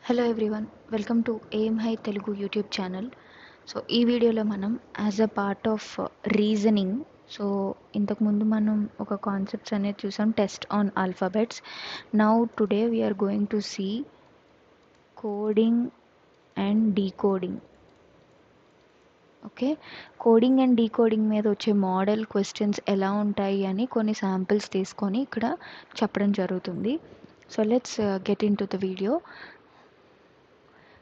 Hello everyone, welcome to aim high Telugu YouTube channel. So ఈ వీడియోలో మనం as a part of reasoning, so ఇంతకుముందు మనం ఒక కాన్సెప్ట్స్ అనేది చూసాం, test on alphabets. Now today we are going to see coding and decoding. Okay, coding and decoding మీద వచ్చే మోడల్ క్వశ్చన్స్ ఎలా ఉంటాయి అని కొన్ని శాంపిల్స్ తీసుకొని ఇక్కడ చెప్పడం జరుగుతుంది. So let's get in to the video.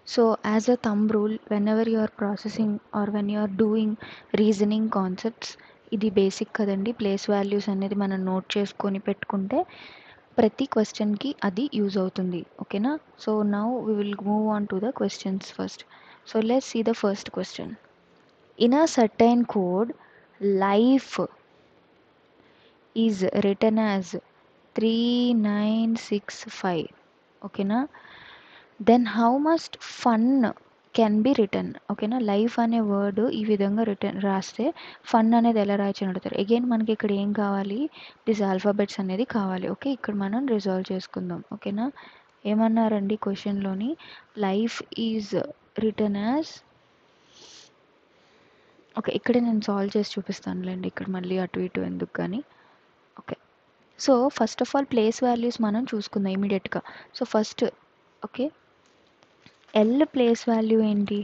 So as a thumb rule, whenever you are processing or when you are doing reasoning concepts, ఇది బేసిక్ కదండి. ప్లేస్ వాల్యూస్ అనేది మనం నోట్ చేసుకొని పెట్టుకుంటే ప్రతి క్వశ్చన్కి అది యూజ్ అవుతుంది. ఓకేనా? So now we will move on to the questions first. So let's see the first question. In a certain code, life is written as 3965. ఓకేనా? Then how must fun can be written. ఓకేనా, life అనే word ఈ విధంగా రాస్తే fun అనేది ఎలా రాయొచ్చని అడుగుతారు. Again మనకి ఇక్కడ ఏం కావాలి, దిస్ ఆల్ఫాబెట్స్ అనేది కావాలి. ఓకే, ఇక్కడ మనం రిజాల్వ్ చేసుకుందాం. ఓకేనా, ఏమన్నారండి క్వశ్చన్లోని, life is written as. Okay, ఇక్కడే నేను సాల్వ్ చేసి చూపిస్తానులేండి, ఇక్కడ మళ్ళీ అటు ఇటు ఎందుకు కానీ. Okay, so first of all place values మనం చూసుకుందాం ఇమీడియట్గా. So first okay, L place value ఏంటి,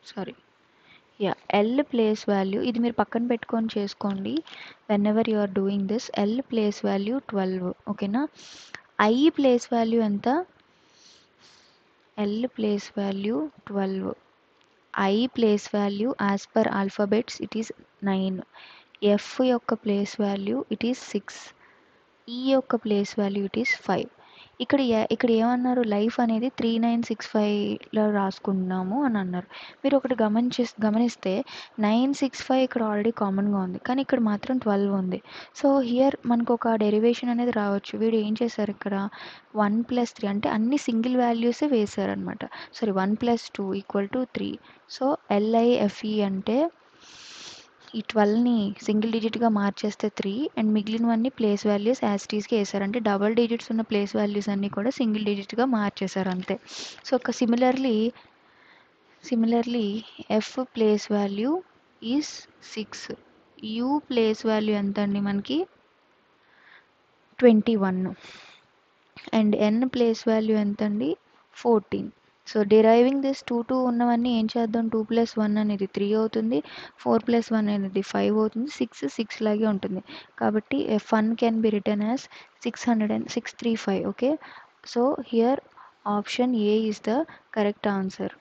sorry yeah, L place value ఇది మీరు పక్కన పెట్టుకొని చేసుకోండి whenever you are doing this. L place value 12. ఓకేనా, ఐ ప్లేస్ వాల్యూ ఎంత, L place value 12, I place value as per alphabets it is 9, F యొక్క place value it is 6, E యొక్క place value it is 5. ఇక్కడ ఏమన్నారు, life అనేది 3965లో రాసుకుంటున్నాము అని అన్నారు. మీరు ఒకటి గమనిస్తే 965 ఇక్కడ ఆల్రెడీ కామన్గా ఉంది, కానీ ఇక్కడ మాత్రం 12 ఉంది. సో హియర్ మనకు ఒక డెరివేషన్ అనేది రావచ్చు. వీడు ఏం చేశారు, ఇక్కడ 1+3 అంటే అన్ని సింగిల్ వాల్యూసే వేశారనమాట. సారీ, 1+2 = 3. సో LIFE అంటే ఈ 12ని సింగిల్ డిజిట్గా మార్చేస్తే 3 అండ్ మిగిలినవన్నీ ప్లేస్ వాల్యూస్ యాస్టీస్కి వేసారు. అంటే డబల్ డిజిట్స్ ఉన్న ప్లేస్ వాల్యూస్ అన్నీ కూడా సింగిల్ డిజిట్గా మార్చేశారు అంతే. సో ఒక similarly F place value is 6, you place value ఎంత అండి మనకి 21, అండ్ ఎన్ ప్లేస్ వాల్యూ ఎంత అండి 14. సో డిరైవింగ్ దిస్ 2 ఉన్నవన్నీ ఏం చేద్దాం, 2+1 అనేది 3 అవుతుంది, 4+1 అనేది 5 అవుతుంది, 6 లాగే ఉంటుంది. కాబట్టి fun can be written as 635. Okay, so here option A is the correct answer.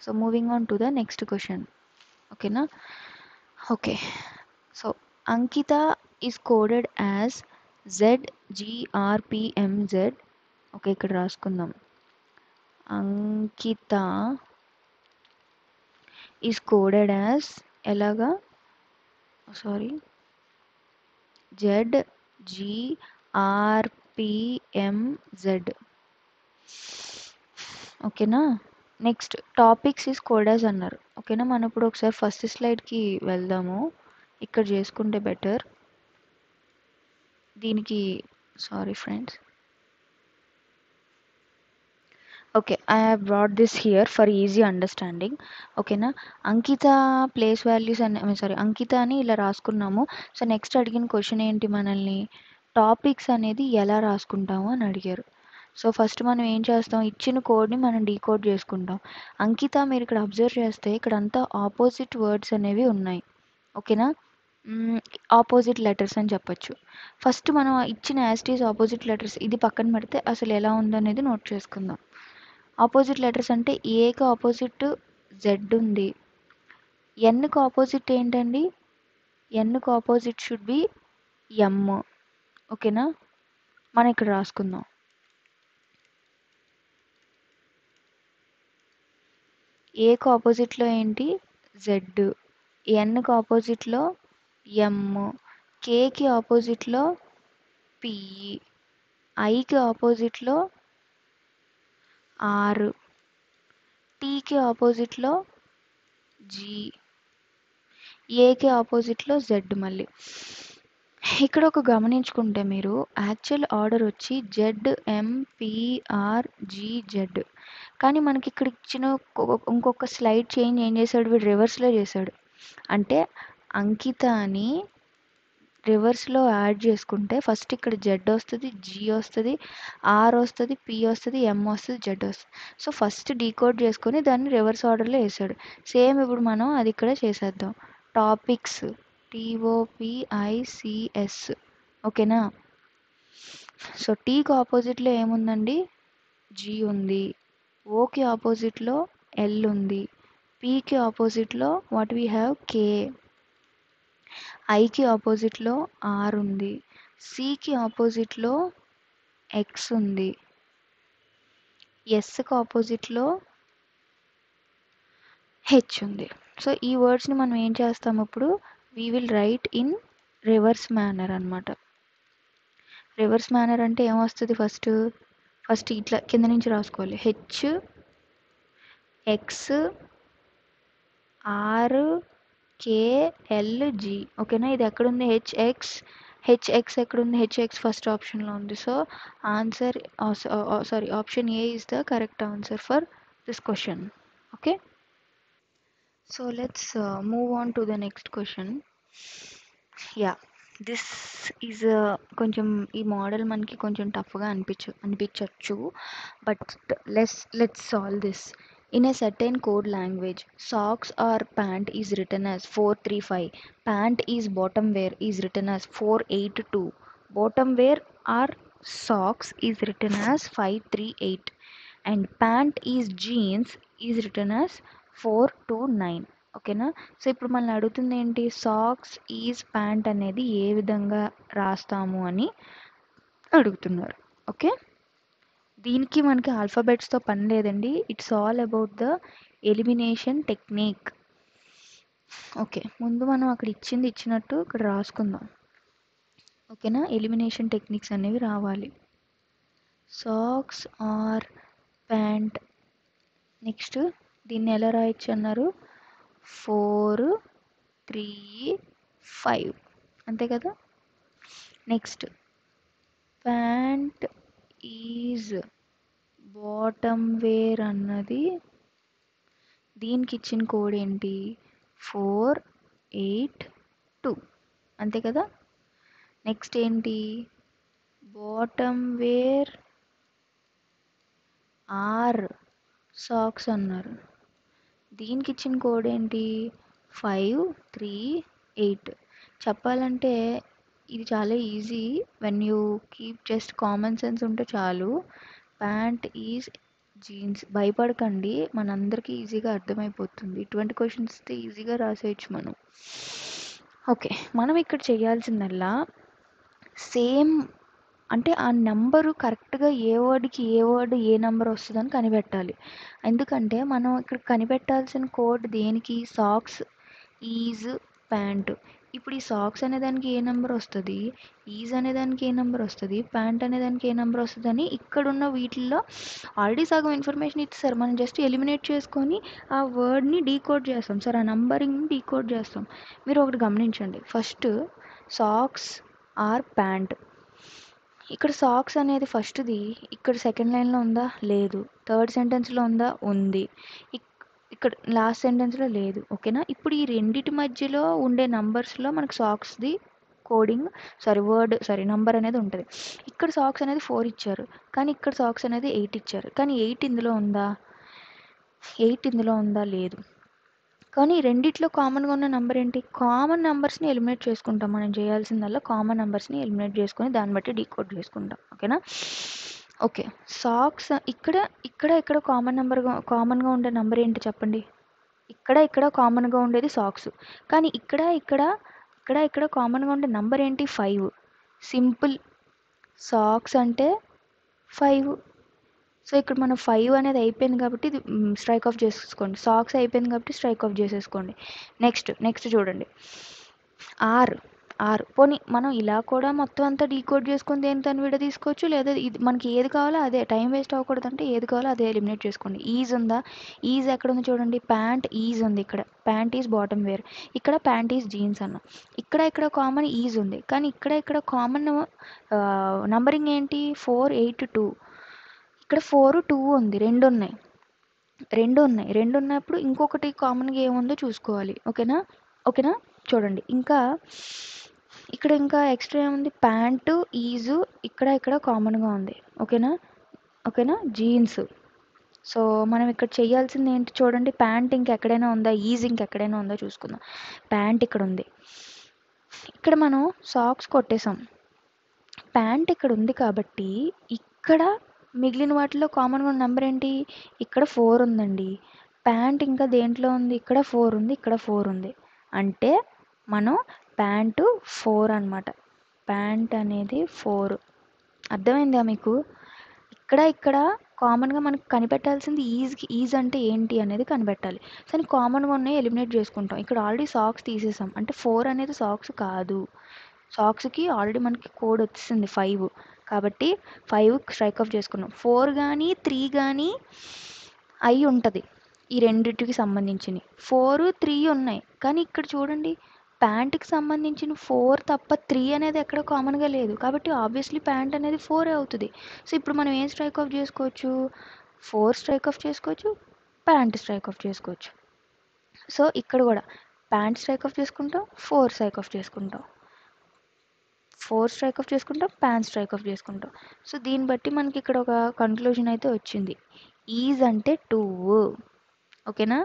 So moving on to the next question. ఓకేనా, okay, so Ankita is coded as ZGRPMZ. Okay, ఇక్కడ రాసుకుందాం, అంకిత ఈజ్ కోడెడ్ యాజ్ ఎలాగా, sorry, ZGRPMZ. ఓకేనా, next topics is coded as అన్నారు. ఓకేనా, మనం ఇప్పుడు ఒకసారి ఫస్ట్ స్లైడ్కి వెళ్దాము, ఇక్కడ చేసుకుంటే బెటర్. దీనికి sorry friends, okay, I have brought this here for easy understanding. ఓకేనా, అంకిత ప్లేస్ వాల్యూస్ అని సారీ అంకిత అని ఇలా రాసుకున్నాము. సో నెక్స్ట్ అడిగిన క్వశ్చన్ ఏంటి, మనల్ని టాపిక్స్ అనేది ఎలా రాసుకుంటాము అని అడిగారు. సో ఫస్ట్ మనం ఏం చేస్తాం, ఇచ్చిన కోడ్ని మనం డీకోడ్ చేసుకుంటాం. అంకిత మీరు ఇక్కడ అబ్జర్వ్ చేస్తే ఇక్కడ అంతా ఆపోజిట్ వర్డ్స్ అనేవి ఉన్నాయి. ఓకేనా, ఆపోజిట్ లెటర్స్ అని చెప్పొచ్చు. ఫస్ట్ మనం ఇచ్చిన యాస్టీస్ ఆపోజిట్ లెటర్స్ ఇది పక్కన పెడితే అసలు ఎలా ఉందనేది నోట్ చేసుకుందాం. ఆపోజిట్ లెటర్స్ అంటే ఏకి ఆపోజిట్ జెడ్ ఉంది, ఎన్కి ఆపోజిట్ ఏంటండి, ఎన్కి ఆపోజిట్ షుడ్ బి ఎమ్. ఓకేనా, మనం ఇక్కడ రాసుకుందాం, ఏకి ఆపోజిట్లో ఏంటి జెడ్, ఎన్కి ఆపోజిట్లో ఎమ్, కేకి ఆపోజిట్లో పిఈ, ఐకి ఆపోజిట్లో ఆర్, టీకి ఆపోజిట్లో జీ, ఏకి ఆపోజిట్లో జెడ్. మళ్ళీ ఇక్కడ ఒక గమనించుకుంటే మీరు యాక్చువల్ ఆర్డర్ వచ్చి ZMPRGZ, కానీ మనకి ఇక్కడ ఇచ్చిన ఇంకొక స్లైడ్ చేంజ్ ఏం చేశాడు, వీడు రివర్స్లో చేశాడు. అంటే అంకిత అని రివర్స్లో యాడ్ చేసుకుంటే ఫస్ట్ ఇక్కడ జెడ్ వస్తుంది, జీ వస్తుంది, ఆర్ వస్తుంది, పి వస్తుంది, ఎం వస్తుంది, జెడ్ వస్తుంది. సో ఫస్ట్ డీకోడ్ చేసుకొని దాన్ని రివర్స్ ఆర్డర్లో వేసాడు. సేమ్ ఇప్పుడు మనం అది ఇక్కడ చేసేద్దాం. టాపిక్స్ TOPICS, ఓకేనా. సో టీకి ఆపోజిట్లో ఏముందండి, జీ ఉంది. ఓకి ఆపోజిట్లో ఎల్ ఉంది. పీకి ఆపోజిట్లో వాట్ వీ హ్యావ్ కే. ఐకి ఆపోజిట్లో ఆర్ ఉంది. సికి ఆపోజిట్లో ఎక్స్ ఉంది. ఎస్కి ఆపోజిట్లో హెచ్ ఉంది. సో ఈ వర్డ్స్ని మనం ఏం చేస్తాం ఇప్పుడు, we will write in reverse manner అనమాట. రివర్స్ మేనర్ అంటే ఏమొస్తుంది, ఫస్ట్ ఇట్లా కింద నుంచి రాసుకోవాలి. హెచ్ ఎక్స్ ఆర్ KLG, ఓకేనా. ఇది ఎక్కడుంది, హెచ్ఎక్స్ ఎక్కడుంది, హెచ్ఎక్స్ ఫస్ట్ ఆప్షన్లో ఉంది. So answer, sorry, option A is the correct answer for this question. Okay, so let's move on to the next question. Yeah, this is కొంచెం ఈ model మనకి కొంచెం టఫ్గా అనిపించవచ్చు, but let's solve this. In a certain code language, socks or pant is written as 435, pant is bottom wear is written as 482, bottom wear or socks is written as 538, and pant is jeans is written as 429. ఓకేనా. So ఇప్పుడు మనల్ని అడుగుతుంది ఏంటి, socks is pant అనేది ఏ విధంగా రాస్తాము అని అడుగుతున్నారు. ఓకే, దీనికి మనకి ఆల్ఫాబెట్స్తో పని లేదండి. It's all about the elimination technique. Okay, ముందు మనం అక్కడ ఇచ్చినట్టు ఇక్కడ రాసుకుందాం. ఓకేనా, ఎలిమినేషన్ టెక్నిక్స్ అనేవి రావాలి. సాక్స్ ఆర్ ప్యాంట్, నెక్స్ట్ దీన్ని ఎలా రాయొచ్చు అన్నారు, 4 3 5, అంతే కదా. Next pant is bottom wear అన్నది, దీనికి ఇచ్చిన కోడ్ ఏంటి, 482, అంతే కదా. నెక్స్ట్ ఏంటి, బాటమ్ వేర్ ఆర్ సాక్స్ అన్నారు, దీనికి ఇచ్చిన కోడ్ ఏంటి, 538. చెప్పాలంటే ఇది చాలా easy, when you keep just common sense ఉంటే చాలు. ప్యాంట్ ఈజ్ జీన్స్, భయపడకండి, మనందరికీ ఈజీగా అర్థమైపోతుంది. ఇటువంటి క్వశ్చన్స్ ఇస్తే ఈజీగా రాసేయచ్చు మనం. ఓకే, మనం ఇక్కడ చేయాల్సిందల్లా సేమ్, అంటే ఆ నెంబరు కరెక్ట్గా ఏ వర్డ్కి ఏ వర్డ్ ఏ నెంబర్ వస్తుందని కనిపెట్టాలి. ఎందుకంటే మనం ఇక్కడ కనిపెట్టాల్సిన కోడ్ దేనికి, సాక్స్ ఈజ్ ప్యాంట్. ఇప్పుడు ఈ సాక్స్ అనేదానికి ఏ నెంబర్ వస్తుంది, ఈజ్ అనేదానికి ఏ నెంబర్ వస్తుంది, ప్యాంట్ అనేదానికి ఏ నెంబర్ వస్తుంది అని ఇక్కడున్న వీటిల్లో ఆల్రెడీ సగం ఇన్ఫర్మేషన్ ఇచ్చేసారు. మనం జస్ట్ ఎలిమినేట్ చేసుకొని ఆ వర్డ్ని డీకోడ్ చేస్తాం సార్, ఆ నంబరింగ్ని డీకోడ్ చేస్తాం. మీరు ఒకటి గమనించండి, ఫస్ట్ సాక్స్ ఆర్ ప్యాంట్, ఇక్కడ సాక్స్ అనేది ఫస్ట్ది ఇక్కడ సెకండ్ లైన్లో ఉందా, లేదు. థర్డ్ సెంటెన్స్లో ఉందా, ఉంది. ఇక్కడ లాస్ట్ సెంటెన్స్లో లేదు. ఓకేనా, ఇప్పుడు ఈ రెండిటి మధ్యలో ఉండే నంబర్స్లో మనకు సాక్స్ది కోడింగ్, నంబర్ అనేది ఉంటుంది. ఇక్కడ సాక్స్ అనేది 4 ఇచ్చారు, కానీ ఇక్కడ సాక్స్ అనేది 8 ఇచ్చారు. కానీ 8 ఇందులో ఉందా, లేదు. కానీ రెండిట్లో కామన్గా ఉన్న నెంబర్ ఏంటి, కామన్ నెంబర్స్ని ఎలిమినేట్ చేసుకుంటాం. మనం చేయాల్సిందల్లా కామన్ నెంబర్స్ని ఎలిమినేట్ చేసుకొని దాన్ని బట్టి డీకోడ్ చేసుకుంటాం. ఓకేనా. ఓకే, సాక్స్ ఇక్కడ కామన్గా ఉండే నెంబర్ ఏంటి చెప్పండి, ఇక్కడ కామన్గా ఉండేది సాక్స్, కానీ ఇక్కడ కామన్గా ఉండే నెంబర్ ఏంటి, 5. సింపుల్, సాక్స్ అంటే 5. సో ఇక్కడ మనం 5 అనేది అయిపోయింది కాబట్టి ఇది స్ట్రైక్ ఆఫ్ చేసేసుకోండి. సాక్స్ అయిపోయింది కాబట్టి స్ట్రైక్ ఆఫ్ చేసేసుకోండి. నెక్స్ట్ చూడండి, ఆర్. పోనీ మనం ఇలా కూడా మొత్తం అంతా డీకోడ్ చేసుకొని దేని తను విడ తీసుకోవచ్చు, లేదా ఇది మనకి ఏది కావాలో అదే, టైం వేస్ట్ అవ్వకూడదంటే ఏది కావాలో అదే ఎలిమినేట్ చేసుకోండి. ఈజ్ ఉందా, ఈజ్ ఎక్కడ ఉంది చూడండి, ప్యాంట్ ఈజ్ ఉంది, ఇక్కడ ప్యాంట్ ఈజ్ బాటమ్ వేర్, ఇక్కడ ప్యాంట్ ఈజ్ జీన్స్ అన్నాం. ఇక్కడ కామన్ ఈజ్ ఉంది, కానీ ఇక్కడ కామన్ నంబరింగ్ ఏంటి 4, 8, 2. ఇక్కడ 4, 2 ఉంది, రెండు ఉన్నప్పుడు ఇంకొకటి కామన్గా ఏముందో చూసుకోవాలి. ఓకేనా ఓకేనా చూడండి. ఇంకా ఎక్స్ట్రా ఏముంది, ప్యాంటు ఈజు ఇక్కడ కామన్గా ఉంది. ఓకేనా జీన్స్. సో మనం ఇక్కడ చేయాల్సింది ఏంటి చూడండి, ప్యాంట్ ఇంకెక్కడైనా ఉందా, ఈజ్ ఇంకెక్కడైనా ఉందా చూసుకుందాం. ప్యాంట్ ఇక్కడ ఉంది, ఇక్కడ మనం సాక్స్ కొట్టేసాం. ప్యాంట్ ఇక్కడ ఉంది కాబట్టి ఇక్కడ మిగిలిన వాటిలో కామన్గా ఉన్న నెంబర్ ఏంటి, ఇక్కడ 4 ఉందండి. ప్యాంట్ ఇంకా దేంట్లో ఉంది, ఇక్కడ 4 ఉంది, ఇక్కడ 4 ఉంది. అంటే మనం ప్యాంటు 4 అనమాట. ప్యాంట్ అనేది 4. అర్థమైందా మీకు? ఇక్కడ కామన్గా మనకు కనిపెట్టాల్సింది ఈజ్ అంటే ఏంటి అనేది కనిపెట్టాలి. కానీ కామన్గా ఉన్నాయి ఎలిమినేట్ చేసుకుంటాం. ఇక్కడ ఆల్రెడీ సాక్స్ తీసేసాం, అంటే 4 అనేది సాక్స్ కాదు. సాక్స్కి ఆల్రెడీ మనకి కోడ్ వచ్చింది 5, కాబట్టి 5 స్ట్రైక్ ఆఫ్ చేసుకున్నాం. 4 కానీ 3 కానీ అయి ఉంటుంది, ఈ రెండింటికి సంబంధించినవి 4, 3 ఉన్నాయి. కానీ ఇక్కడ చూడండి, ప్యాంట్కి సంబంధించిన 4 తప్ప 3 అనేది ఎక్కడ కామన్గా లేదు, కాబట్టి ఆబ్వియస్లీ ప్యాంట్ అనేది 4 అవుతుంది. సో ఇప్పుడు మనం ఏం స్ట్రైక్ ఆఫ్ చేసుకోవచ్చు, 4 స్ట్రైక్ ఆఫ్ చేసుకోవచ్చు, ప్యాంట్ స్ట్రైక్ ఆఫ్ చేసుకోవచ్చు. సో ఇక్కడ కూడా ప్యాంట్ స్ట్రైక్ ఆఫ్ చేసుకుంటాం, 4 స్ట్రైక్ ఆఫ్ చేసుకుంటాం, 4 స్ట్రైక్ ఆఫ్ చేసుకుంటాం, ప్యాంట్ స్ట్రైక్ ఆఫ్ చేసుకుంటాం. సో దీన్ని బట్టి మనకి ఇక్కడ ఒక కన్క్లూజన్ అయితే వచ్చింది, ఈజ్ అంటే 2. ఓకేనా,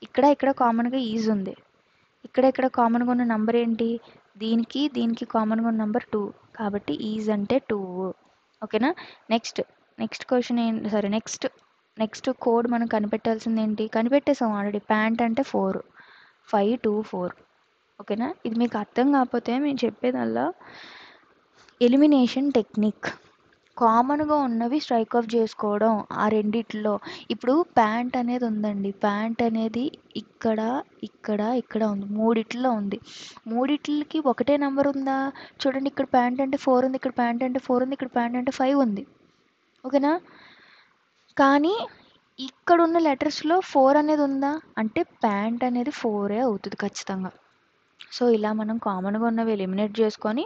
ఇక్కడ కామన్గా ఈజ్ ఉంది, ఇక్కడ కామన్గా ఉన్న నెంబర్ ఏంటి, దీనికి కామన్గా ఉన్న నెంబర్ 2, కాబట్టి ఈజ్ అంటే 2. ఓకేనా, నెక్స్ట్ క్వశ్చన్ ఏంటి, సారీ నెక్స్ట్ కోడ్ మనం కనిపెట్టాల్సింది ఏంటి, కనిపెట్టేసాం ఆల్రెడీ, ప్యాంట్ అంటే 4, 5, 2, 4. ఓకేనా, ఇది మీకు అర్థం కాకపోతే మేము చెప్పేదల్లా ఎలిమినేషన్ టెక్నిక్, కామన్గా ఉన్నవి స్ట్రైక్ ఆఫ్ చేసుకోవడం ఆ రెండిట్లో. ఇప్పుడు ప్యాంట్ అనేది ఉందండి, ప్యాంట్ అనేది ఇక్కడ ఉంది, మూడిట్లో ఉంది. మూడిట్లకి ఒకటే నెంబర్ ఉందా చూడండి, ఇక్కడ ప్యాంట్ అంటే 4 ఉంది, ఇక్కడ ప్యాంట్ అంటే 4 ఉంది, ఇక్కడ ప్యాంట్ అంటే 5 ఉంది. ఓకేనా, కానీ ఇక్కడ ఉన్న లెటర్స్లో 4 అనేది ఉందా అంటే ప్యాంట్ అనేది 4 అవుతుంది ఖచ్చితంగా. సో ఇలా మనం కామన్గా ఉన్నవి ఎలిమినేట్ చేసుకొని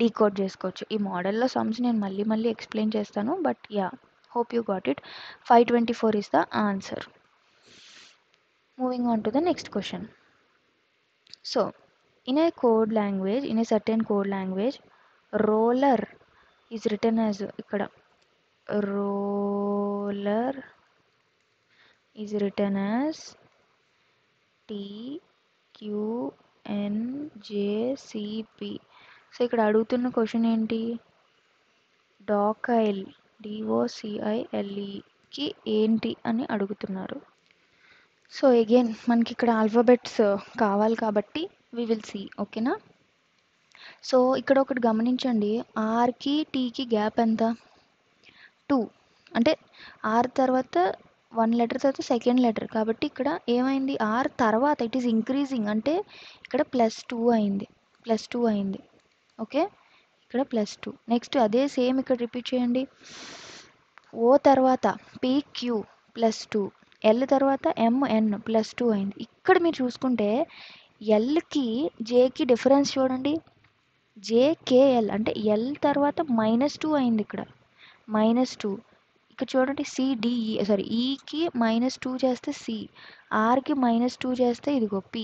డీకోడ్ చేసుకోవచ్చు. ఈ మోడల్లో సమ్స్ నేను మళ్ళీ ఎక్స్ప్లెయిన్ చేస్తాను, but yeah, hope you got it. 524 is the answer. Moving on to the next question. So in a certain code language, roller is written as, ఇక్కడ roller is written as TQNJCP. So ఇక్కడ అడుగుతున్న question ఏంటి, డాకైల్ DOCILEకి ఏంటి అని అడుగుతున్నారు. So again మనకి ఇక్కడ alphabets కావాలి కాబట్టి వి విల్ సీ. ఓకేనా, సో ఇక్కడ ఒకటి గమనించండి, ఆర్కి టీకి గ్యాప్ ఎంత, 2. అంటే ఆర్ తర్వాత 1 లెటర్ తర్వాత సెకండ్ లెటర్, కాబట్టి ఇక్కడ ఏమైంది, ఆర్ తర్వాత ఇట్ ఈస్ ఇంక్రీజింగ్, అంటే ఇక్కడ +2 అయింది. ఓకే, ఇక్కడ +2. నెక్స్ట్ అదే సేమ్ ఇక్కడ రిపీట్ చేయండి, ఓ తర్వాత PQ +2, ఎల్ తర్వాత MN +2 అయింది. ఇక్కడ మీరు చూసుకుంటే ఎల్కి జేకి డిఫరెన్స్ చూడండి, JKL అంటే ఎల్ తర్వాత -2 అయింది, ఇక్కడ -2. ఇక్కడ చూడండి ఈకి -2 చేస్తే C, ఆర్కి -2 చేస్తే ఇదిగో P.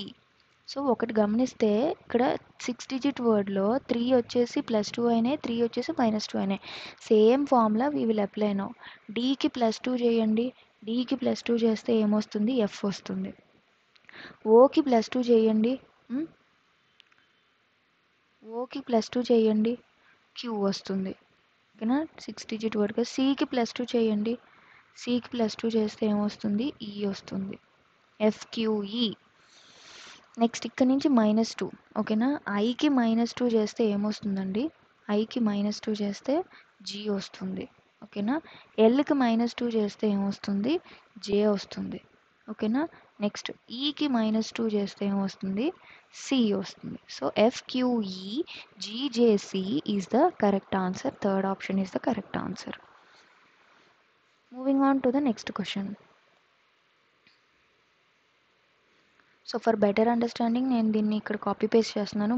సో ఒకటి గమనిస్తే ఇక్కడ 6 digit వర్డ్లో 3 వచ్చేసి +2 అయినాయి, 3 వచ్చేసి -2 అయినాయి. Same formula we will apply now. డీకి +2 చేయండి, డీకి +2 చేస్తే ఏమొస్తుంది, F వస్తుంది. ఓకి +2 చేయండి, ఓకి +2 చేయండి, Q వస్తుంది. ఓకేనా, 6 digit వర్డ్గా. సికి +2 చేయండి, సికి +2 చేస్తే ఏమొస్తుంది, E వస్తుంది, FQE. నెక్స్ట్ ఇక్కడ నుంచి -2. ఓకేనా, ఐకి -2 చేస్తే ఏమొస్తుందండి, ఐకి -2 చేస్తే G వస్తుంది. ఓకేనా, ఎల్కి -2 చేస్తే ఏమొస్తుంది, J వస్తుంది. ఓకేనా, నెక్స్ట్ ఈకి -2 చేస్తే ఏమొస్తుంది, సి వస్తుంది. So FQE GJC is the correct answer. Third option is the correct answer. Moving on to the next question. So for better understanding నేను దీన్ని ఇక్కడ కాపీ పేస్ట్ చేస్తున్నాను.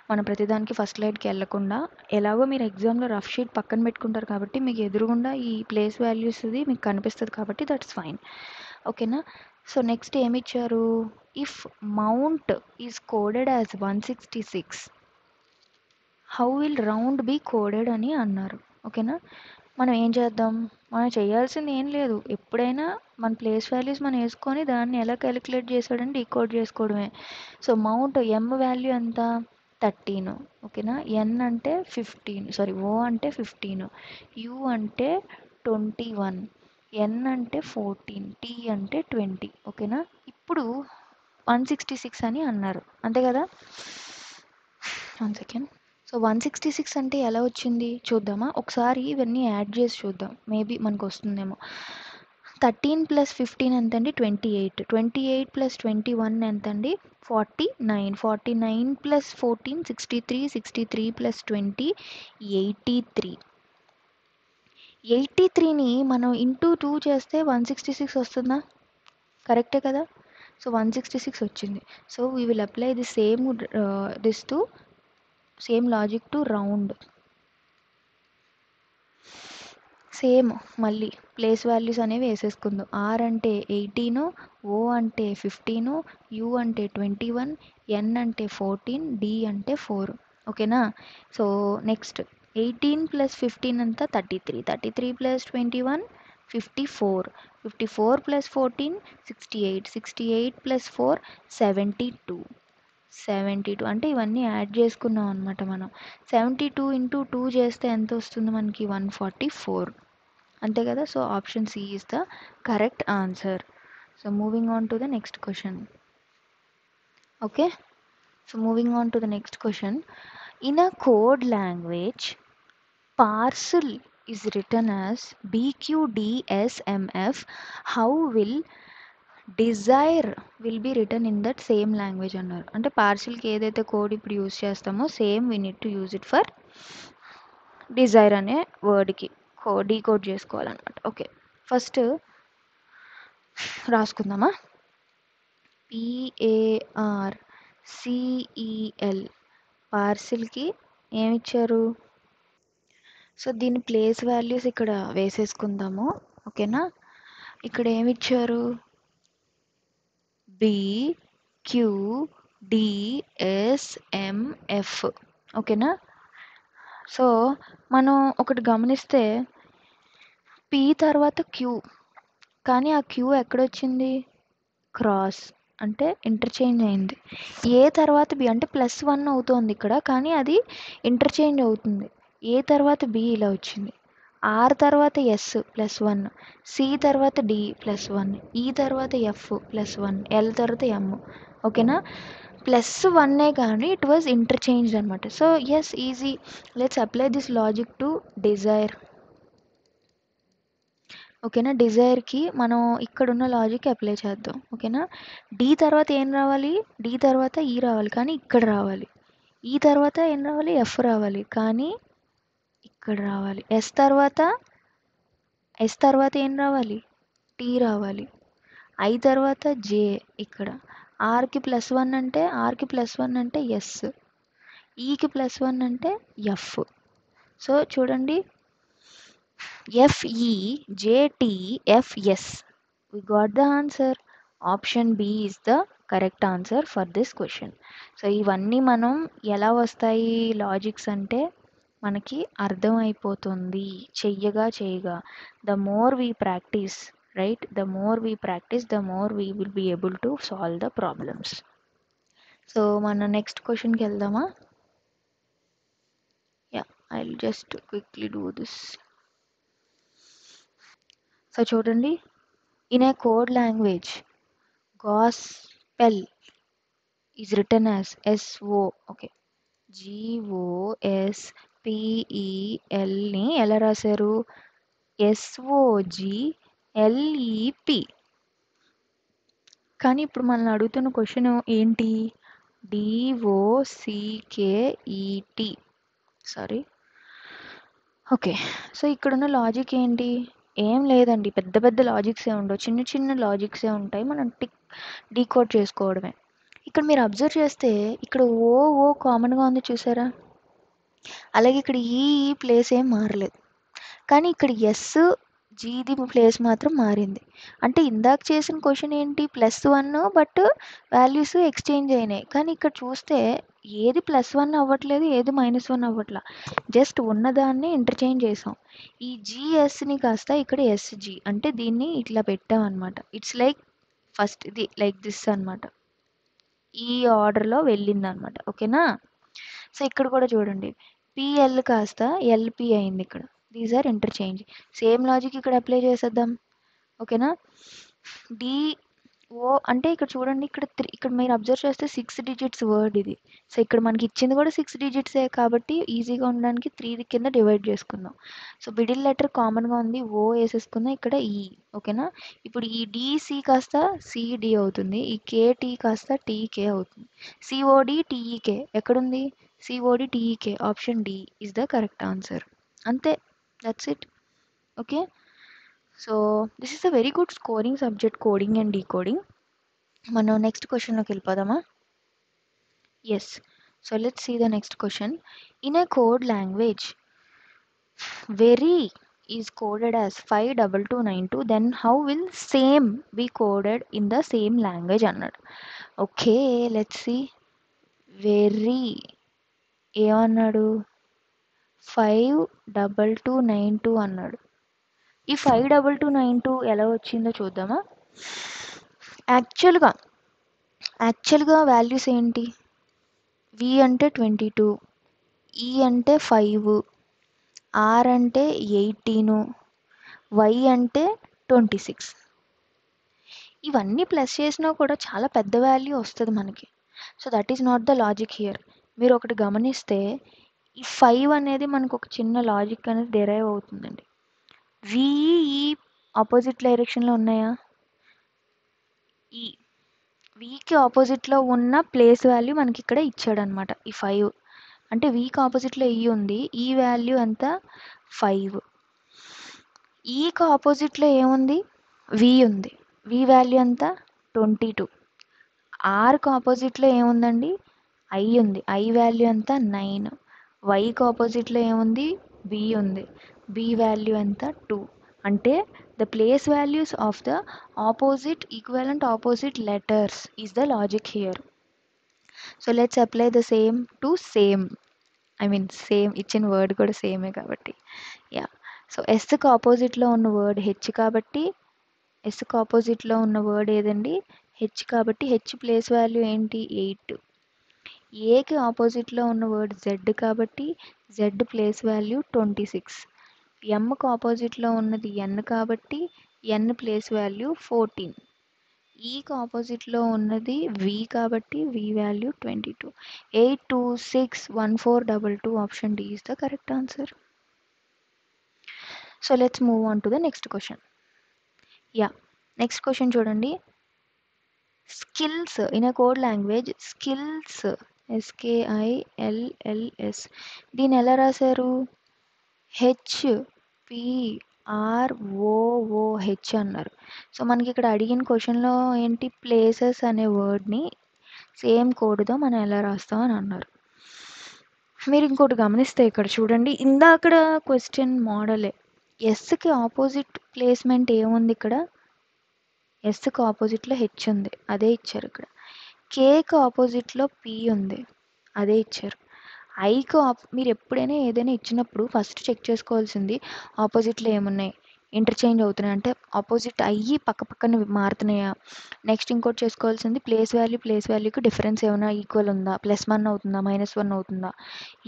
మన ప్రతిదానికి ఫస్ట్ స్లైడ్కి వెళ్ళకుండా. ఎలాగో మీరు ఎగ్జామ్లో రఫ్ షీట్ పక్కన పెట్టుకుంటారు కాబట్టి మీకు ఎదురుగుండా ఈ ప్లేస్ వాల్యూస్ది మీకు కనిపిస్తుంది కాబట్టి దట్స్ ఫైన్. ఓకేనా. సో నెక్స్ట్ ఏమి ఇచ్చారు, if mount is coded as 166 how will round be coded అని అన్నారు. ఓకేనా. మనం ఏం చేద్దాం, మనం చేయాల్సింది ఏం లేదు, ఎప్పుడైనా మన ప్లేస్ వాల్యూస్ మనం వేసుకొని దాన్ని ఎలా క్యాలిక్యులేట్ చేసాడని డీకోడ్ చేసుకోవడమే. సో మౌంట్ ఎమ్ వాల్యూ ఎంత, 13. ఓకేనా. ఎన్ అంటే 15, సారీ ఓ అంటే 15, యూ అంటే 21, ఎన్ అంటే 14, టీ అంటే 20. ఓకేనా. ఇప్పుడు 166 అని అన్నారు, అంతే కదా. 1 సెకండ్. సో 166 అంటే ఎలా వచ్చింది చూద్దామా ఒకసారి, ఇవన్నీ యాడ్ చేసి చూద్దాం, మేబీ మనకు వస్తుందేమో. 13 + 15 ఎంతండి, 28. 28 + 21 ఎంతండి, 49. 49 + 14 63. 63 + 20 83. 83ని మనం ఇంటూ 2 చేస్తే 166 వస్తుందా, కరెక్టే కదా. సో 166 వచ్చింది. So we will apply the same logic to round. Same మళ్ళీ ప్లేస్ వాల్యూస్ అనేవి వేసేసుకుందాం. ఆర్ అంటే 18, ఓ అంటే 15, యూ అంటే 21, ఎన్ అంటే 14, డి అంటే 4. ఓకేనా. సో నెక్స్ట్ 18 + 15 అంతా 33. 33 + 21 54. 54 + 14 68. 68 + 4 72. 72 అంటే ఇవన్నీ యాడ్ చేసుకున్నాం అనమాట మనం. 72 × 2 చేస్తే ఎంత వస్తుంది మనకి, 144. అంతే కదా. So option C is the correct answer. So moving on to the next question. Okay. So moving on to the next question. In a code language parcel is written as BQDSMF, how will desire will be written in that same language అన్నారు. అంటే పార్సిల్కి ఏదైతే code ఇప్పుడు use చేస్తామో same we need to use it for desire అనే వర్డ్కి decode చేసుకోవాలన్నమాట. Okay first రాసుకుందామా. PARCEL పార్సిల్కి ఏమిచ్చారు. సో దీని ప్లేస్ వాల్యూస్ ఇక్కడ వేసేసుకుందాము. ఓకేనా. ఇక్కడ ఏమిచ్చారు, BQDSMF. ఓకేనా. సో మనం ఒకటి గమనిస్తే పి తర్వాత క్యూ, కానీ ఆ క్యూ ఎక్కడొచ్చింది, క్రాస్ అంటే ఇంటర్చేంజ్ అయింది. ఏ తర్వాత బి అంటే +1 అవుతోంది ఇక్కడ, కానీ అది ఇంటర్చేంజ్ అవుతుంది. ఏ తర్వాత బి ఇలా వచ్చింది, ఆర్ తర్వాత ఎస్ +1, సి తర్వాత డి +1, ఈ తర్వాత ఎఫ్ +1, ఎల్ తర్వాత ఎమ్. ఓకేనా. +1 కానీ ఇట్ వాజ్ ఇంటర్చేంజ్ అనమాట. So as easy, let's apply this logic to desire. ఓకేనా. డిజైర్కి మనం ఇక్కడున్న లాజిక్ అప్లై చేద్దాం. ఓకేనా. డి తర్వాత ఏం రావాలి, డి తర్వాత ఈ రావాలి కానీ ఇక్కడ రావాలి. ఈ తర్వాత ఏం రావాలి, ఎఫ్ రావాలి కానీ ఇక్కడ రావాలి. ఎస్ తర్వాత ఏం రావాలి, టీ రావాలి. ఐ తర్వాత జే ఇక్కడ. ఆర్కి +1 అంటే ఎస్, ఈకి +1 అంటే ఎఫ్. సో చూడండి, FEJTFS. We got the answer. Option B is the correct answer for this question. So ఇవన్నీ మనం ఎలా వస్తాయి లాజిక్స్ అంటే మనకి అర్థమైపోతుంది చెయ్యగా. The more we practice, right, the more we practice the more we will be able to solve the problems. So మన next క్వశ్చన్కి వెళ్దామా. Yeah, I will just quickly do this. So చూడండి, in a code language gospel is written as SO. Okay, GOSPEL ని ఎలా రాశారు, SOGLEP. కానీ ఇప్పుడు మనల్ని అడుగుతున్న క్వశ్చన్ ఏంటి? DOCKET. సారీ. ఓకే. సో ఇక్కడున్న లాజిక్ ఏంటి? ఏం లేదండి, పెద్ద పెద్ద లాజిక్సే ఉండవు, చిన్న చిన్న లాజిక్సే ఉంటాయి, మనం డీకోడ్ చేసుకోవడమే. ఇక్కడ మీరు అబ్జర్వ్ చేస్తే ఇక్కడ ఓ కామన్గా ఉంది చూసారా? అలాగే ఇక్కడ ఈ ప్లేస్ ఏం మారలేదు, కానీ ఇక్కడ ఎస్ జీది ప్లేస్ మాత్రం మారింది. అంటే ఇందాక చేసిన క్వశ్చన్ ఏంటి? +1 బట్ వాల్యూస్ ఎక్స్చేంజ్ అయినాయి, కానీ ఇక్కడ చూస్తే ఏది +1 అవ్వట్లేదు, ఏది -1 అవ్వట్లా, జస్ట్ ఉన్నదాన్ని ఇంటర్చేంజ్ చేసాం. ఈ జిఎస్ని కాస్త ఇక్కడ ఎస్జి అంటే దీన్ని ఇట్లా పెట్టాం అనమాట. ఇట్స్ లైక్ ఫస్ట్ ఇది లైక్ దిస్ అనమాట, ఈ ఆర్డర్లో వెళ్ళింది అనమాట. ఓకేనా? సో ఇక్కడ కూడా చూడండి, పిఎల్ కాస్త ఎల్పి అయింది ఇక్కడ. These are interchange. Same logic ఇక్కడ అప్లై చేసేద్దాం. ఓకేనా? డిఓ అంటే ఇక్కడ చూడండి, ఇక్కడ మీరు అబ్జర్వ్ చేస్తే 6 డిజిట్స్ వర్డ్ ఇది. సో ఇక్కడ మనకి ఇచ్చింది కూడా 6 డిజిట్సే కాబట్టి ఈజీగా ఉండడానికి 3 కింద డివైడ్ చేసుకుందాం. సో మిడిల్ లెటర్ కామన్గా ఉంది, ఓ వేసేసుకుందాం, ఇక్కడ ఈ. ఓకేనా? ఇప్పుడు ఈ డిసి కాస్త సిడి అవుతుంది, ఈ కేటీ కాస్త టీకే అవుతుంది, సిఓడి టీఈకే ఎక్కడుంది? COD TEK, option D is the correct answer. అంతే, that's it. Okay, so this is a very good scoring subject, coding and decoding. మనం నెక్స్ట్ క్వశ్చన్లోకి వెళ్ళిపోదామా? Yes. So let's see the next question. In a code language very is coded as 52292, then how will same be coded in the same language అన్నాడు. Okay, let's see. Very ఏమన్నాడు? 52292 అన్నాడు. ఈ 52292 ఎలా వచ్చిందో చూద్దామా? యాక్చువల్గా వాల్యూస్ ఏంటి? వి అంటే 22, ఈ అంటే 5, ఆర్ అంటే 18, వై అంటే 26. ఇవన్నీ ప్లస్ చేసినా కూడా చాలా పెద్ద వాల్యూ వస్తుంది మనకి. So that is not the logic here. మీరు ఒకటి గమనిస్తే ఈ 5 అనేది మనకు ఒక చిన్న లాజిక్ అనేది డెరైవ్ అవుతుందండి. ఈ ఆపోజిట్ డైరెక్షన్లో ఉన్నాయా? ఈ వీకి ఆపోజిట్లో ఉన్న ప్లేస్ వాల్యూ మనకి ఇక్కడ ఇచ్చాడనమాట ఈ 5. అంటే వీకి ఆపోజిట్లో ఈ ఉంది, ఈ వాల్యూ ఎంత? 5. ఈకి ఆపోజిట్లో ఏముంది? వి ఉంది, వి వాల్యూ ఎంత? 22. ఆర్కి ఆపోజిట్లో ఏముందండి? ఐ ఉంది, ఐ వాల్యూ ఎంత? 9. వైకి ఆపోజిట్లో ఏముంది? బి ఉంది, బి వాల్యూ ఎంత? 2. అంటే the place values of the equivalent opposite letters is the logic here. So let's apply the same to same. I mean same ఇచ్చిన వర్డ్ కూడా సేమే కాబట్టి. యా, సో ఎస్కి ఆపోజిట్లో ఉన్న వర్డ్ హెచ్ కాబట్టి, ఎస్కి ఆపోజిట్లో ఉన్న వర్డ్ ఏదండి? హెచ్ కాబట్టి హెచ్ ప్లేస్ వాల్యూ ఏంటి? 8. ఏకి ఆపోజిట్లో ఉన్న వర్డ్ జెడ్ కాబట్టి జెడ్ ప్లేస్ వాల్యూ 26. ఎంకి ఆపోజిట్లో ఉన్నది ఎన్ కాబట్టి ఎన్ ప్లేస్ వాల్యూ 14. ఈకి ఆపోజిట్లో ఉన్నది వి కాబట్టి V value 22. 826142 option D is the correct answer. So let's move on to the next question. Yeah, next question చూడండి. Skills in a code language, skills SKILLS, దీన్ని ఎలా రాశారు? HPROOH అన్నారు. సో మనకి ఇక్కడ అడిగిన క్వశ్చన్లో ఏంటి? ప్లేసెస్ అనే వర్డ్ని సేమ్ కోడ్తో మనం ఎలా రాస్తామని అన్నారు. మీరు ఇంకోటి గమనిస్తే ఇక్కడ చూడండి, ఇందాకడ క్వశ్చన్ మోడలే. ఎస్కి ఆపోజిట్ ప్లేస్మెంట్ ఏముంది ఇక్కడ? ఎస్కి ఆపోజిట్లో హెచ్ ఉంది, అదే ఇచ్చారు ఇక్కడ. కేకి ఆపోజిట్లో పి ఉంది, అదే ఇచ్చారు. ఐకి మీరు ఎప్పుడైనా ఏదైనా ఇచ్చినప్పుడు ఫస్ట్ చెక్ చేసుకోవాల్సింది ఆపోజిట్లో ఏమున్నాయి, ఇంటర్చేంజ్ అవుతున్నాయి అంటే ఆపోజిట్ అయ్యి పక్క పక్కన మారుతున్నాయా. నెక్స్ట్ ఇంకోటి చేసుకోవాల్సింది ప్లేస్ వాల్యూకి డిఫరెన్స్ ఏమైనా ఈక్వల్ ఉందా, +1 అవుతుందా, -1 అవుతుందా.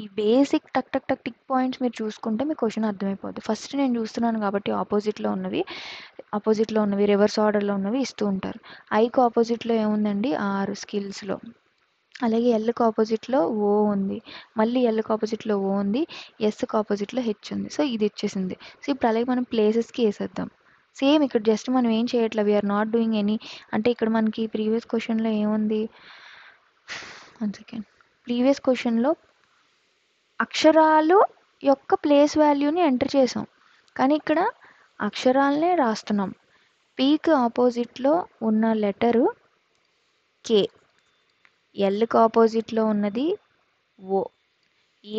ఈ బేసిక్ టక్ టక్ టక్ టిక్ పాయింట్స్ మీరు చూసుకుంటే మీ క్వశ్చన్ అర్థమైపోద్ది. ఫస్ట్ నేను చూస్తున్నాను కాబట్టి ఆపోజిట్లో ఉన్నవి రివర్స్ ఆర్డర్లో ఉన్నవి ఇస్తూ ఉంటారు. ఐకి ఆపోజిట్లో ఏముందండి? ఆర్ స్కిల్స్లో. అలాగే ఎల్కి ఆపోజిట్లో ఓ ఉంది, మళ్ళీ ఎల్కి ఆపోజిట్లో ఓ ఉంది, ఎస్కి ఆపోజిట్లో హెచ్ ఉంది. సో ఇది ఇచ్చేసింది. సో ఇప్పుడు అలాగే మనం ప్లేసెస్కి వేసేద్దాం. సేమ్ ఇక్కడ జస్ట్ మనం ఏం చేయట్లే, వీఆర్ నాట్ డూయింగ్ ఎనీ. అంటే ఇక్కడ మనకి ప్రీవియస్ క్వశ్చన్లో ఏముంది, 1 సెకండ్, ప్రీవియస్ క్వశ్చన్లో అక్షరాలు యొక్క ప్లేస్ వాల్యూని ఎంటర్ చేసాం, కానీ ఇక్కడ అక్షరాలనే రాస్తున్నాం. పీకి ఆపోజిట్లో ఉన్న లెటరు కే, ఎల్కి ఆపోజిట్లో ఉన్నది ఓ,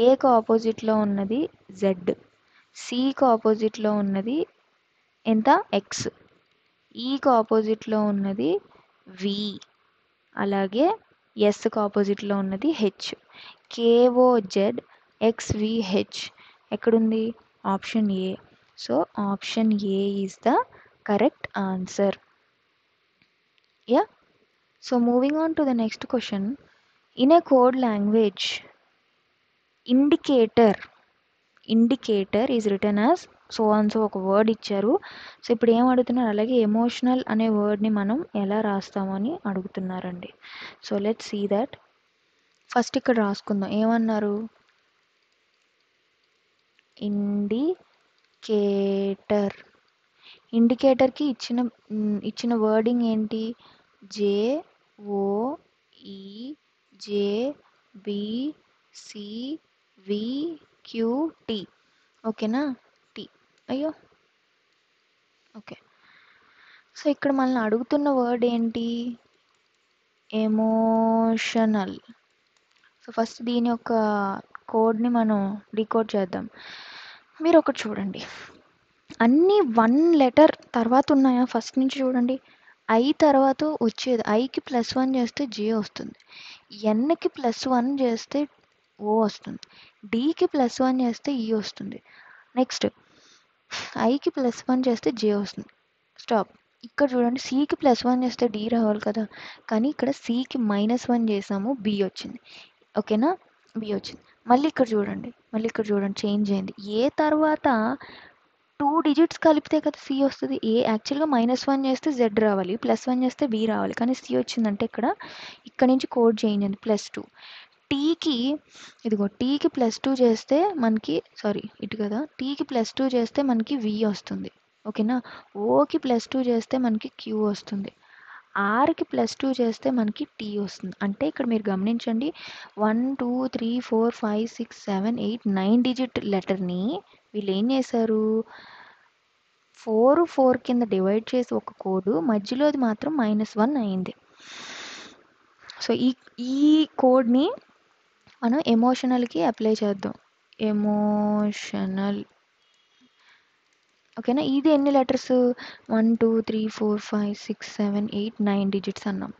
ఏకి ఆపోజిట్లో ఉన్నది జెడ్, సికి ఆపోజిట్లో ఉన్నది ఎంత ఎక్స్, ఈకి ఆపోజిట్లో ఉన్నది వి, అలాగే ఎస్కి ఆపోజిట్లో ఉన్నది హెచ్. కేఓజెడ్ ఎక్స్విహెచ్ ఎక్కడుంది, option A. So option A is the correct answer. Yeah. So moving on to the next question. In a code language, indicator is written as so and so, ఒక వర్డ్ ఇచ్చారు. So ఇప్పుడు ఏం అడుగుతున్నారు, అలాగే emotional అనే వర్డ్ని మనం ఎలా రాస్తామని అడుగుతున్నారండి. So let see that. First ఇక్కడ రాసుకుందాం. ఏమన్నారు, ఇండికేటర్. ఇండికేటర్కి ఇచ్చిన వర్డింగ్ ఏంటి, JOEJBCVQT. ఓకేనా, టీ. అయ్యో, ఓకే. సో ఇక్కడ మనల్ని అడుగుతున్న వర్డ్ ఏంటి, ఎమోషనల్. సో ఫస్ట్ దీని యొక్క కోడ్ని మనం డీకోడ్ చేద్దాం. మీరు ఒకటి చూడండి, అన్నీ 1 లెటర్ తర్వాత ఉన్నాయా, ఫస్ట్ నుంచి చూడండి. ఐ తర్వాత వచ్చేది, ఐకి +1 చేస్తే జే వస్తుంది, ఎన్కి +1 చేస్తే ఓ వస్తుంది, డికి +1 చేస్తే ఈ వస్తుంది, నెక్స్ట్ ఐకి +1 చేస్తే జే వస్తుంది. స్టాప్. ఇక్కడ చూడండి, సికి +1 చేస్తే డి రావాలి కదా, కానీ ఇక్కడ సికి -1 చేసాము, బి వచ్చింది. ఓకేనా, బి వచ్చింది. మళ్ళీ ఇక్కడ చూడండి చేంజ్ అయింది. ఏ తర్వాత 2 డిజిట్స్ కలిపితే కదా సి వస్తుంది. ఏ యాక్చువల్గా -1 చేస్తే జెడ్ రావాలి, +1 చేస్తే బి రావాలి, కానీ సి వచ్చిందంటే ఇక్కడ నుంచి కోడ్ చేంజ్ అయింది, +2. టీకి టీకి +2 చేస్తే మనకి, సారీ ఇటు కదా, టీకి +2 చేస్తే మనకి వి వస్తుంది. ఓకేనా, ఓకి +2 చేస్తే మనకి క్యూ వస్తుంది, ఆర్కి +2 చేస్తే మనకి టీ వస్తుంది. అంటే ఇక్కడ మీరు గమనించండి, 1 2 3 4 5 6 7 8 9 డిజిట్ లెటర్ని వీళ్ళు ఏం చేశారు, 4 కింద డివైడ్ చేసి ఒక కోడ్, మధ్యలో అది మాత్రం -1 అయింది. సో ఈ కోడ్ని మనం ఎమోషనల్కి అప్లై చేద్దాం. ఎమోషనల్. ఓకేనా, ఇది ఎన్ని లెటర్స్, 1 2 3 4 5 6 7 8 9 డిజిట్స్ అన్నాం.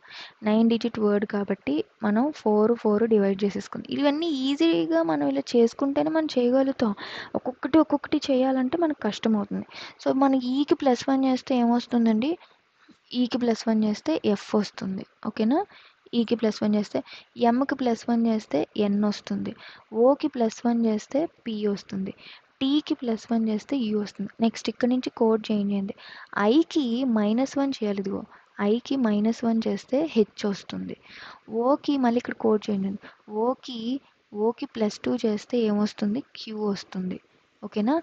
9 డిజిట్ వర్డ్ కాబట్టి మనం 4 డివైడ్ చేసేసుకుందాం. ఇవన్నీ ఈజీగా మనం ఇలా చేసుకుంటేనే మనం చేయగలుగుతాం. ఒక్కొక్కటి చేయాలంటే మనకు కష్టం అవుతుంది. సో మన ఈకి +1 చేస్తే ఏమొస్తుందండి, ఈకి +1 చేస్తే ఎఫ్ వస్తుంది. ఓకేనా, ఈకి +1 చేస్తే, ఎంకి +1 చేస్తే ఎన్ వస్తుంది, ఓకి +1 చేస్తే పి వస్తుంది, టీకి +1 చేస్తే యూ వస్తుంది. నెక్స్ట్ ఇక్కడ నుంచి కోడ్ చేంజ్ అయింది, ఐకి -1 చేయాలి. ఇదిగో ఐకి -1 చేస్తే హెచ్ వస్తుంది, ఓకి మళ్ళీ ఇక్కడ కోడ్ చేంజ్ అయింది, ఓకి +2 చేస్తే ఏమొస్తుంది, క్యూ వస్తుంది. ఓకేనా,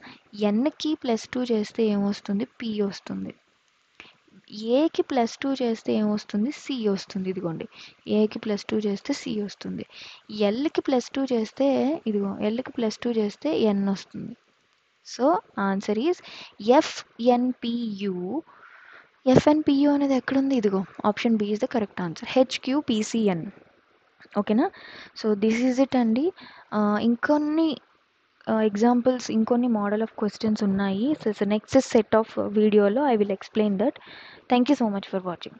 ఎన్కి +2 చేస్తే ఏమొస్తుంది, పి వస్తుంది, ఏకి +2 చేస్తే ఏమొస్తుంది, సి వస్తుంది. ఇదిగోండి, ఏకి +2 చేస్తే సి వస్తుంది, ఎల్కి +2 చేస్తే ఎల్కి +2 చేస్తే ఎన్ వస్తుంది. So answer is FNPU. FNPU అనేది ఎక్కడుంది, ఇదిగో option B is the correct answer, HQPCN. ఓకేనా, సో దిస్ ఈజ్ ఇట్ అండి. ఇంకొన్ని ఎగ్జాంపుల్స్, ఇంకొన్ని మోడల్ ఆఫ్ క్వశ్చన్స్ ఉన్నాయి. సో నెక్స్ట్ సెట్ ఆఫ్ వీడియోలో I will explain that. Thank you so much for watching.